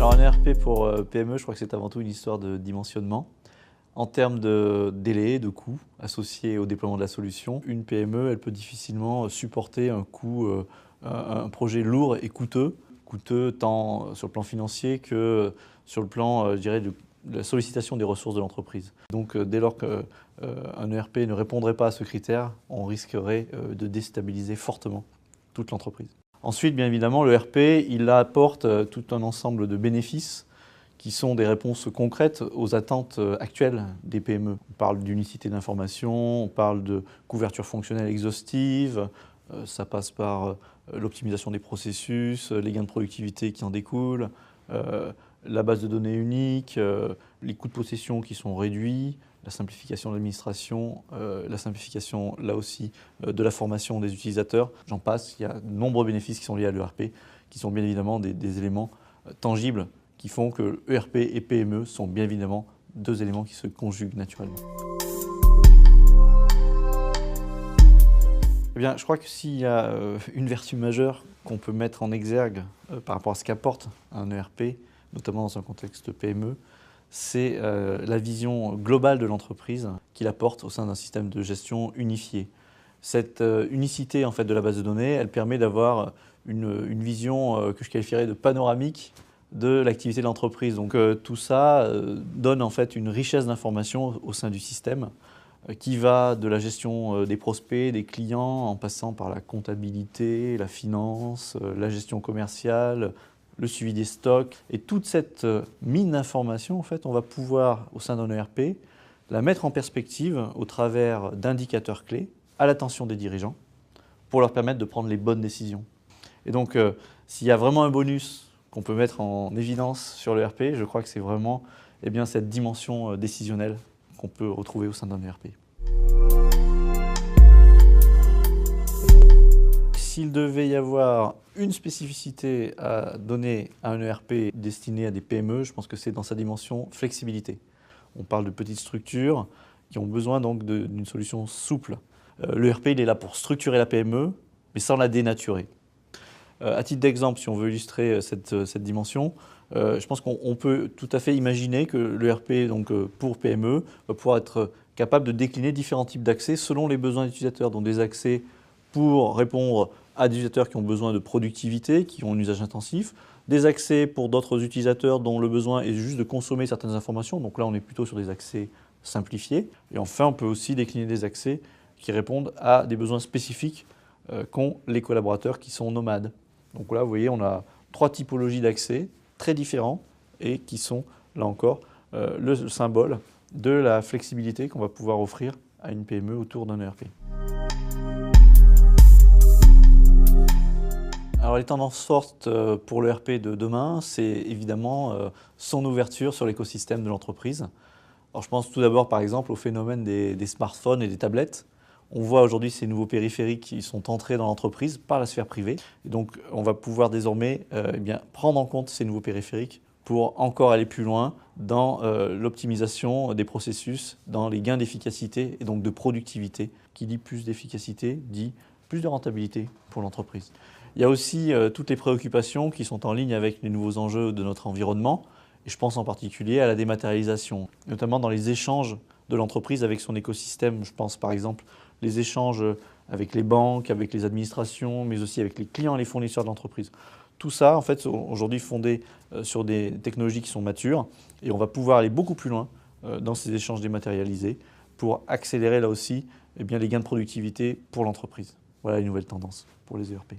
Alors un ERP pour PME, je crois que c'est avant tout une histoire de dimensionnement. En termes de délai, de coûts associés au déploiement de la solution, une PME, elle peut difficilement supporter un coût, un projet lourd et coûteux tant sur le plan financier que sur le plan, je dirais, de la sollicitation des ressources de l'entreprise. Donc dès lors qu'un ERP ne répondrait pas à ce critère, on risquerait de déstabiliser fortement toute l'entreprise. Ensuite, bien évidemment, le ERP, il apporte tout un ensemble de bénéfices qui sont des réponses concrètes aux attentes actuelles des PME. On parle d'unicité d'information, on parle de couverture fonctionnelle exhaustive, ça passe par l'optimisation des processus, les gains de productivité qui en découlent, la base de données unique, les coûts de possession qui sont réduits, la simplification de l'administration, la simplification là aussi de la formation des utilisateurs. J'en passe, il y a de nombreux bénéfices qui sont liés à l'ERP, qui sont bien évidemment des éléments tangibles qui font que ERP et PME sont bien évidemment deux éléments qui se conjuguent naturellement. Eh bien, je crois que s'il y a une vertu majeure qu'on peut mettre en exergue par rapport à ce qu'apporte un ERP, notamment dans un contexte PME, c'est la vision globale de l'entreprise qu'il apporte au sein d'un système de gestion unifié. Cette unicité en fait, de la base de données, elle permet d'avoir une vision que je qualifierais de panoramique de l'activité de l'entreprise. Donc tout ça donne en fait une richesse d'informations au sein du système qui va de la gestion des prospects, des clients, en passant par la comptabilité, la finance, la gestion commerciale, le suivi des stocks. Et toute cette mine d'informations, en fait, on va pouvoir, au sein d'un ERP, la mettre en perspective au travers d'indicateurs clés à l'attention des dirigeants pour leur permettre de prendre les bonnes décisions. Et donc, s'il y a vraiment un bonus qu'on peut mettre en évidence sur l'ERP, je crois que c'est vraiment cette dimension décisionnelle qu'on peut retrouver au sein d'un ERP. S'il devait y avoir une spécificité à donner à un ERP destiné à des PME, je pense que c'est dans sa dimension flexibilité. On parle de petites structures qui ont besoin donc d'une solution souple. L'ERP, il est là pour structurer la PME, mais sans la dénaturer. À titre d'exemple, si on veut illustrer cette dimension, je pense qu'on peut tout à fait imaginer que l'ERP pour PME va pouvoir être capable de décliner différents types d'accès selon les besoins des utilisateurs. Donc des accès pour répondre à des utilisateurs qui ont besoin de productivité, qui ont un usage intensif, des accès pour d'autres utilisateurs dont le besoin est juste de consommer certaines informations. Donc là, on est plutôt sur des accès simplifiés. Et enfin, on peut aussi décliner des accès qui répondent à des besoins spécifiques qu'ont les collaborateurs qui sont nomades. Donc là, vous voyez, on a trois typologies d'accès très différents et qui sont, là encore, le symbole de la flexibilité qu'on va pouvoir offrir à une PME autour d'un ERP. Alors les tendances fortes pour l'ERP de demain, c'est évidemment son ouverture sur l'écosystème de l'entreprise. Alors je pense tout d'abord par exemple au phénomène des smartphones et des tablettes. On voit aujourd'hui ces nouveaux périphériques qui sont entrés dans l'entreprise par la sphère privée. Et donc on va pouvoir désormais prendre en compte ces nouveaux périphériques pour encore aller plus loin dans l'optimisation des processus, dans les gains d'efficacité et donc de productivité. Qui dit plus d'efficacité dit plus de rentabilité pour l'entreprise. Il y a aussi toutes les préoccupations qui sont en ligne avec les nouveaux enjeux de notre environnement. Et je pense en particulier à la dématérialisation, notamment dans les échanges de l'entreprise avec son écosystème. Je pense par exemple les échanges avec les banques, avec les administrations, mais aussi avec les clients et les fournisseurs de l'entreprise. Tout ça, en fait, aujourd'hui fondé sur des technologies qui sont matures et on va pouvoir aller beaucoup plus loin dans ces échanges dématérialisés pour accélérer là aussi les gains de productivité pour l'entreprise. Voilà les nouvelles tendances pour les ERP.